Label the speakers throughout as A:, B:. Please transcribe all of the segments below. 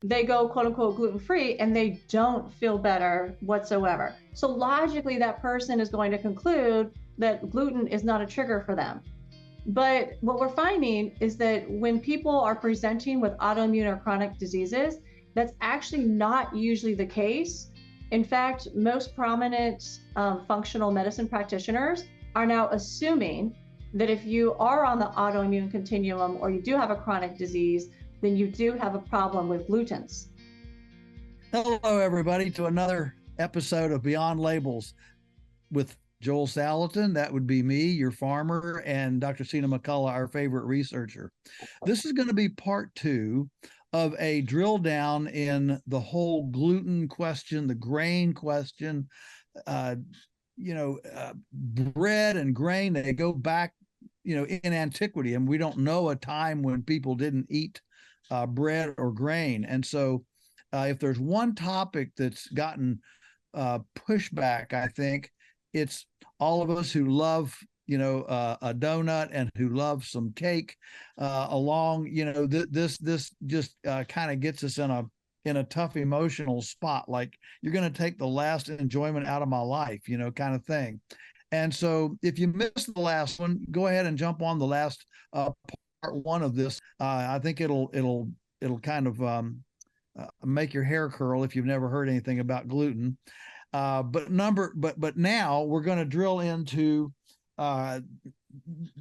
A: they go quote unquote gluten free and they don't feel better whatsoever. So logically, that person is going to conclude that gluten is not a trigger for them. But what we're finding is that when people are presenting with autoimmune or chronic diseases, that's actually not usually the case. In fact, most prominent functional medicine practitioners are now assuming that if you are on the autoimmune continuum or you do have a chronic disease, then you do have a problem with glutens.
B: Hello, everybody, to another episode of Beyond Labels with Joel Salatin. That would be me, your farmer, and Dr. Sina McCullough, our favorite researcher. This is going to be part two of a drill down in the whole gluten question, the grain question. Uh, Bread and grain, they go back, in antiquity, and we don't know a time when people didn't eat bread or grain. And so, if there's one topic that's gotten pushback, I think it's all of us who love, a donut and who love some cake along, this just kind of gets us in a tough emotional spot. Like, you're going to take the last enjoyment out of my life, kind of thing. And so if you missed the last one, go ahead and jump on the last part one of this. I think it'll kind of make your hair curl if you've never heard anything about gluten. But now we're going to drill into uh,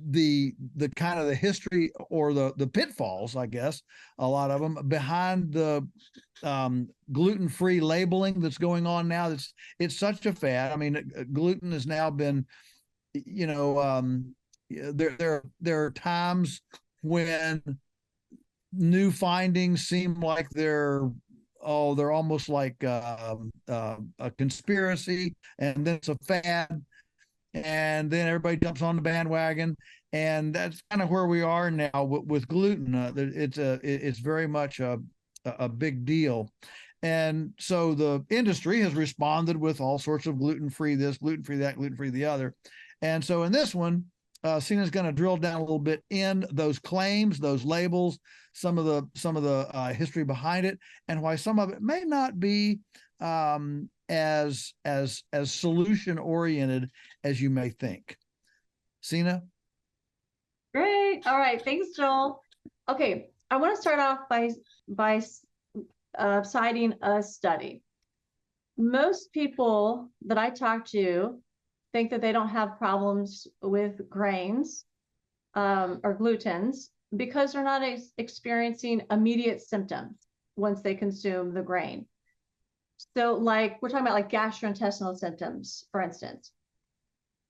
B: the kind of the history or the pitfalls, I guess, a lot of them behind the gluten-free labeling that's going on now. It's such a fad. I mean, gluten has now been, there are times when new findings seem like they're almost like a conspiracy, and then it's a fad, and then everybody jumps on the bandwagon, and that's kind of where we are now with gluten. It's very much a big deal, and so the industry has responded with all sorts of gluten-free this, gluten-free that, gluten-free the other, and so in this one, Sina's going to drill down a little bit in those claims, those labels, some of the history behind it, and why some of it may not be as solution oriented as you may think. Sina?
A: Great. All right. Thanks, Joel. Okay. I want to start off by citing a study. Most people that I talk to think that they don't have problems with grains or glutens because they're not experiencing immediate symptoms once they consume the grain. So, like, we're talking about like gastrointestinal symptoms, for instance.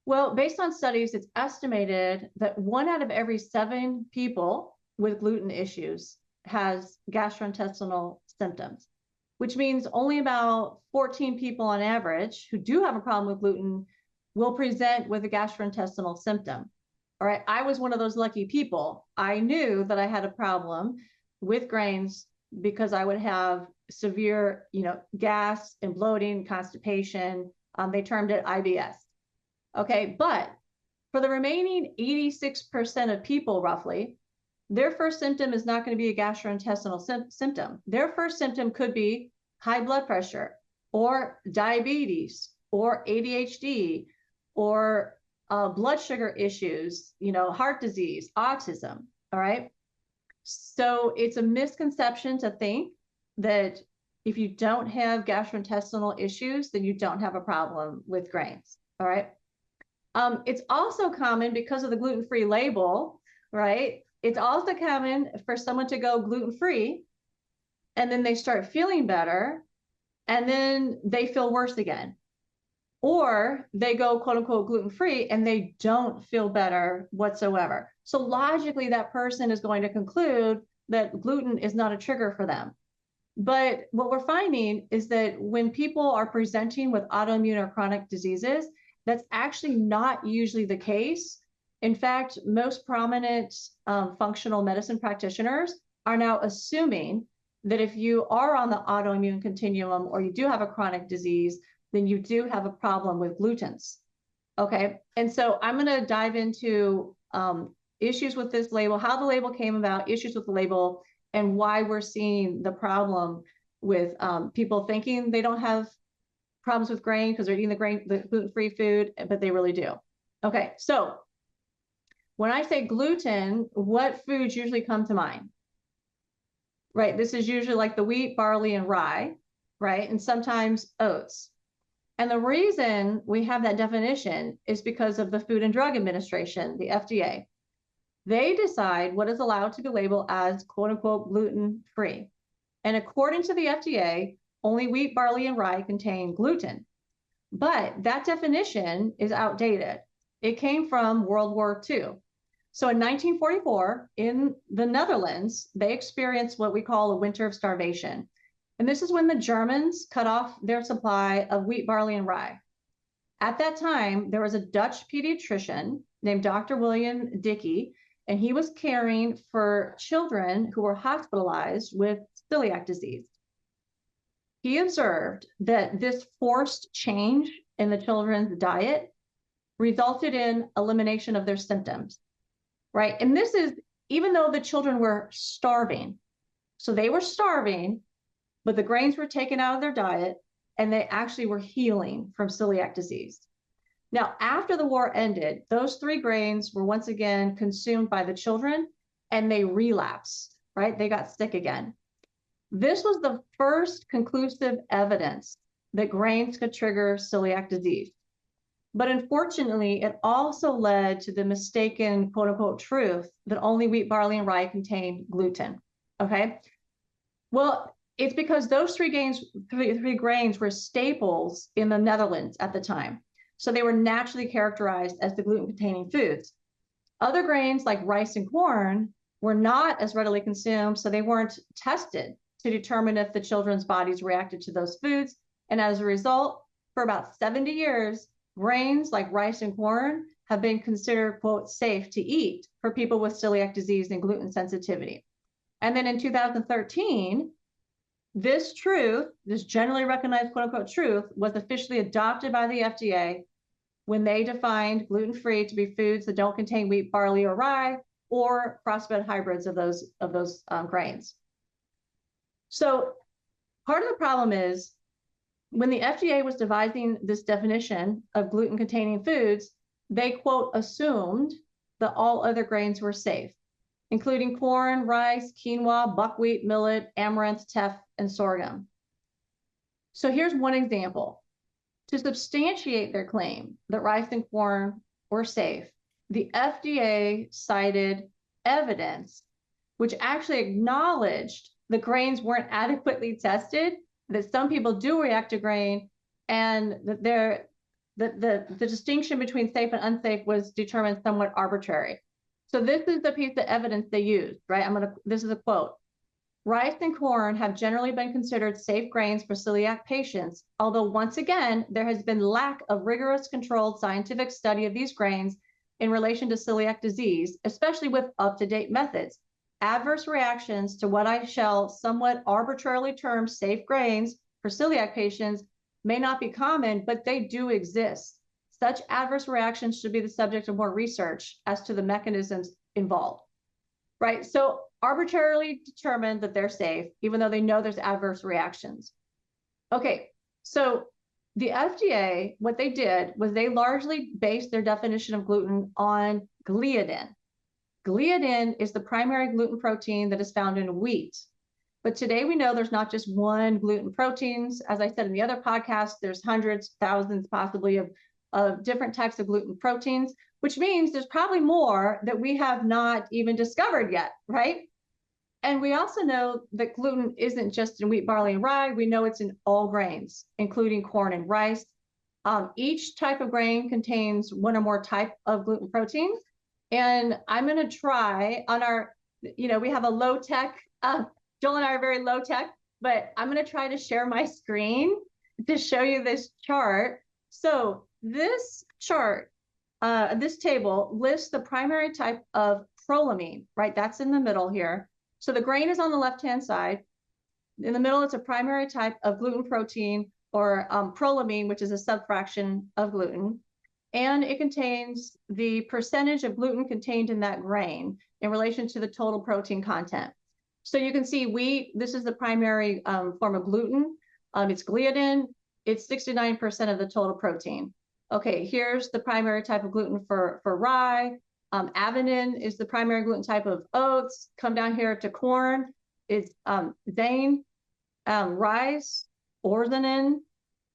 A: Well, based on studies, it's estimated that 1 out of every 7 people with gluten issues has gastrointestinal symptoms, which means only about 14 people on average who do have a problem with gluten will present with a gastrointestinal symptom. All right, I was one of those lucky people. I knew that I had a problem with grains because I would have severe, gas and bloating, constipation. They termed it IBS. Okay, but for the remaining 86% of people, roughly, their first symptom is not going to be a gastrointestinal symptom. Their first symptom could be high blood pressure or diabetes or ADHD or blood sugar issues, heart disease, autism. All right. So it's a misconception to think that if you don't have gastrointestinal issues, then you don't have a problem with grains. All right. It's also common because of the gluten-free label, right? It's also common for someone to go gluten-free and then they start feeling better and then they feel worse again. Or they go quote unquote gluten-free and they don't feel better whatsoever. So logically, that person is going to conclude that gluten is not a trigger for them. But what we're finding is that when people are presenting with autoimmune or chronic diseases, that's actually not usually the case. In fact, most prominent functional medicine practitioners are now assuming that if you are on the autoimmune continuum or you do have a chronic disease, then you do have a problem with glutens. Okay, and so I'm going to dive into issues with this label, how the label came about, issues with the label, and why we're seeing the problem with people thinking they don't have problems with grain because they're eating the gluten-free food, but they really do. Okay, so when I say gluten, what foods usually come to mind? Right, this is usually like the wheat, barley, and rye, right? And sometimes oats. And the reason we have that definition is because of the Food and Drug Administration, the FDA. They decide what is allowed to be labeled as quote unquote gluten-free. And according to the FDA, only wheat, barley, and rye contain gluten. But that definition is outdated. It came from World War II. So in 1944, in the Netherlands, they experienced what we call a winter of starvation. And this is when the Germans cut off their supply of wheat, barley, and rye. At that time, there was a Dutch pediatrician named Dr. William Dickey, and he was caring for children who were hospitalized with celiac disease. He observed that this forced change in the children's diet resulted in elimination of their symptoms, right? And this is even though the children were starving. So they were starving, but the grains were taken out of their diet and they actually were healing from celiac disease. Now, after the war ended, those 3 grains were once again consumed by the children and they relapsed, right? They got sick again. This was the first conclusive evidence that grains could trigger celiac disease. But unfortunately, it also led to the mistaken quote unquote truth that only wheat, barley, and rye contain gluten. Okay. Well, it's because those three grains were staples in the Netherlands at the time. So they were naturally characterized as the gluten-containing foods. Other grains like rice and corn were not as readily consumed, so they weren't tested to determine if the children's bodies reacted to those foods. And as a result, for about 70 years, grains like rice and corn have been considered, quote, safe to eat for people with celiac disease and gluten sensitivity. And then in 2013, this truth, this generally recognized quote unquote truth, was officially adopted by the FDA when they defined gluten-free to be foods that don't contain wheat, barley, or rye, or crossbred hybrids of those grains. So part of the problem is when the FDA was devising this definition of gluten-containing foods, they quote assumed that all other grains were safe, including corn, rice, quinoa, buckwheat, millet, amaranth, teff, and sorghum. So here's one example. To substantiate their claim that rice and corn were safe, the FDA cited evidence which actually acknowledged the grains weren't adequately tested, that some people do react to grain, and that the distinction between safe and unsafe was determined somewhat arbitrary. So this is the piece of evidence they used, right? This is a quote. Rice and corn have generally been considered safe grains for celiac patients, although once again, there has been lack of rigorous controlled scientific study of these grains in relation to celiac disease, especially with up-to-date methods. Adverse reactions to what I shall somewhat arbitrarily term safe grains for celiac patients may not be common, but they do exist. Such adverse reactions should be the subject of more research as to the mechanisms involved, right? So arbitrarily determined that they're safe, even though they know there's adverse reactions. Okay, so the FDA, what they did was they largely based their definition of gluten on gliadin. Gliadin is the primary gluten protein that is found in wheat. But today we know there's not just one gluten proteins. As I said in the other podcast, there's hundreds, thousands possibly of different types of gluten proteins, which means there's probably more that we have not even discovered yet, right? And we also know that gluten isn't just in wheat, barley, and rye. We know it's in all grains, including corn and rice. Each type of grain contains one or more type of gluten proteins. And I'm going to try on our, we have a low tech, Joel and I are very low tech, but I'm going to try to share my screen to show you this chart. So this chart, this table lists the primary type of prolamine, right? That's in the middle here. So the grain is on the left-hand side. In the middle, it's a primary type of gluten protein or prolamine, which is a subfraction of gluten. And it contains the percentage of gluten contained in that grain in relation to the total protein content. So you can see wheat, this is the primary form of gluten. It's gliadin, it's 69% of the total protein. Okay, here's the primary type of gluten for rye. Avenin is the primary gluten type of oats. Come down here to corn, it's zein, rice, orzanin,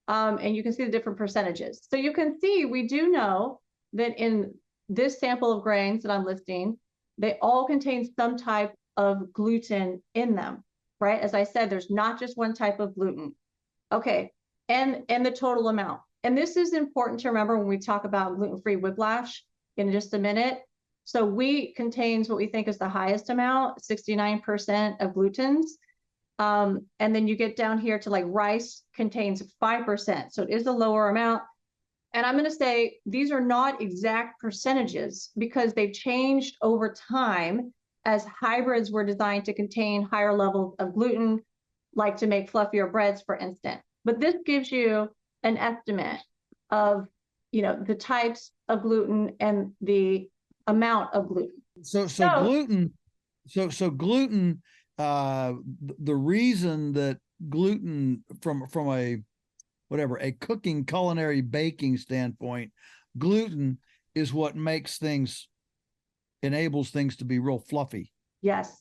A: and you can see the different percentages. So you can see we do know that in this sample of grains that I'm listing, they all contain some type of gluten in them, right? As I said, there's not just one type of gluten. Okay, and the total amount. And this is important to remember when we talk about gluten-free whiplash in just a minute. So wheat contains what we think is the highest amount, 69% of glutens. And then you get down here to like rice contains 5%. So it is a lower amount. And I'm going to say these are not exact percentages because they've changed over time as hybrids were designed to contain higher levels of gluten, like to make fluffier breads, for instance. But this gives you an estimate of, the types of gluten and the amount of gluten.
B: So gluten, gluten, the reason that gluten from a cooking, culinary, baking standpoint, gluten is what enables things to be real fluffy.
A: Yes.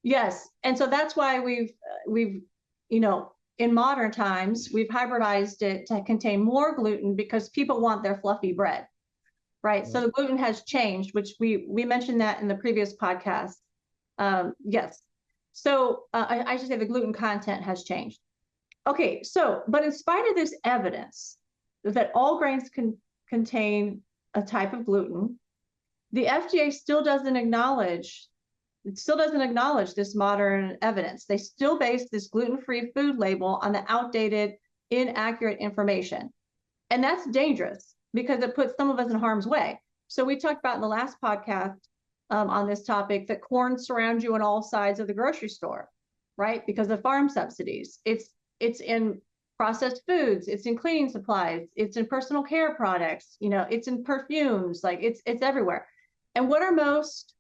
A: Yes. And so that's why we've, in modern times, we've hybridized it to contain more gluten because people want their fluffy bread, right? So the gluten has changed, which we mentioned that in the previous podcast. Yes. So I should say the gluten content has changed. Okay, so, but in spite of this evidence that all grains can contain a type of gluten, the FDA still doesn't acknowledge this modern evidence. They still base this gluten-free food label on the outdated, inaccurate information. And that's dangerous because it puts some of us in harm's way. So we talked about in the last podcast on this topic that corn surrounds you on all sides of the grocery store, right? Because of farm subsidies. It's in processed foods, it's in cleaning supplies, it's in personal care products, it's in perfumes, like it's everywhere. And what are most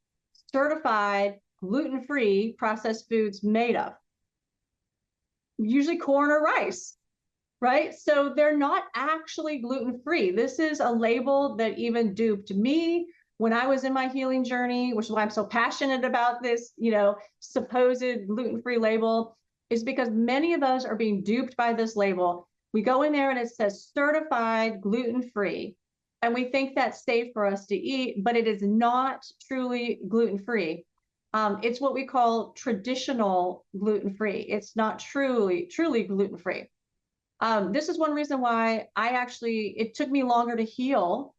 A: certified gluten-free processed foods made of? Usually corn or rice, right? So they're not actually gluten-free. This is a label that even duped me when I was in my healing journey, which is why I'm so passionate about this, supposed gluten-free label, is because many of us are being duped by this label. We go in there and it says certified gluten-free, and we think that's safe for us to eat, but it is not truly gluten-free. It's what we call traditional gluten-free. It's not truly gluten-free. This is one reason why it took me longer to heal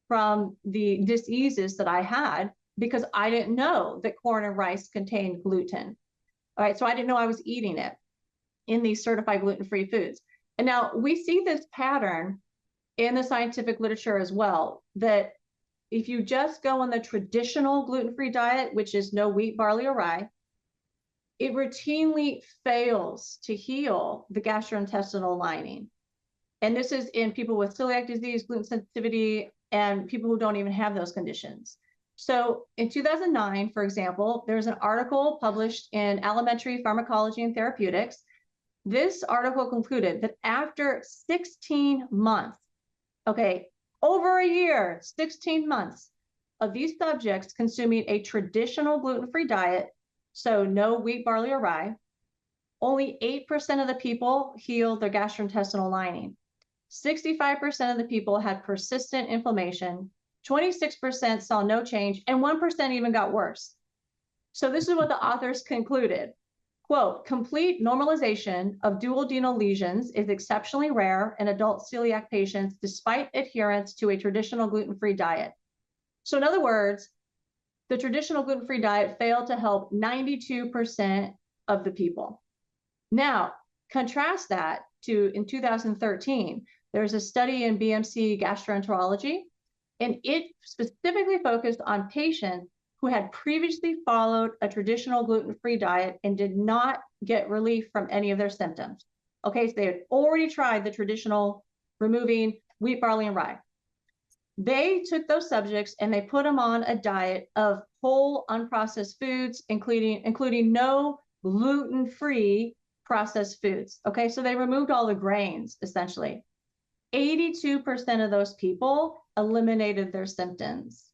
A: from the diseases that I had, because I didn't know that corn and rice contained gluten. All right, so I didn't know I was eating it in these certified gluten-free foods. And now we see this pattern in the scientific literature as well, that if you just go on the traditional gluten-free diet, which is no wheat, barley, or rye, it routinely fails to heal the gastrointestinal lining. And this is in people with celiac disease, gluten sensitivity, and people who don't even have those conditions. So in 2009, for example, there's an article published in Alimentary Pharmacology and Therapeutics. This article concluded that after 16 months, okay, over a year, 16 months of these subjects consuming a traditional gluten-free diet, so no wheat, barley, or rye, only 8% of the people healed their gastrointestinal lining. 65% of the people had persistent inflammation, 26% saw no change, and 1% even got worse. So this is what the authors concluded. Quote, complete normalization of duodenal lesions is exceptionally rare in adult celiac patients despite adherence to a traditional gluten-free diet. So in other words, the traditional gluten-free diet failed to help 92% of the people. Now, contrast that to in 2013, there's a study in BMC gastroenterology, and it specifically focused on patients who had previously followed a traditional gluten-free diet and did not get relief from any of their symptoms. Okay, so they had already tried the traditional removing wheat, barley, and rye. They took those subjects and they put them on a diet of whole unprocessed foods, including no gluten-free processed foods. Okay, so they removed all the grains essentially. 82% of those people eliminated their symptoms,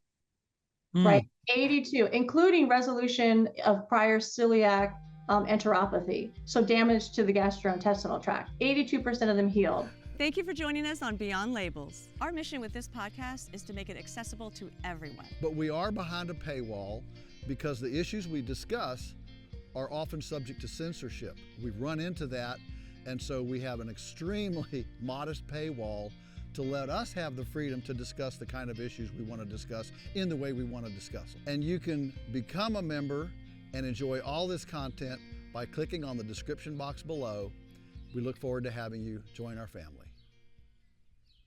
A: right? 82, including resolution of prior celiac enteropathy, so damage to the gastrointestinal tract. 82% of them healed.
C: Thank you for joining us on Beyond Labels. Our mission with this podcast is to make it accessible to everyone.
D: But we are behind a paywall because the issues we discuss are often subject to censorship. We've run into that, and so we have an extremely modest paywall to let us have the freedom to discuss the kind of issues we want to discuss in the way we want to discuss them. And you can become a member and enjoy all this content by clicking on the description box below. We look forward to having you join our family.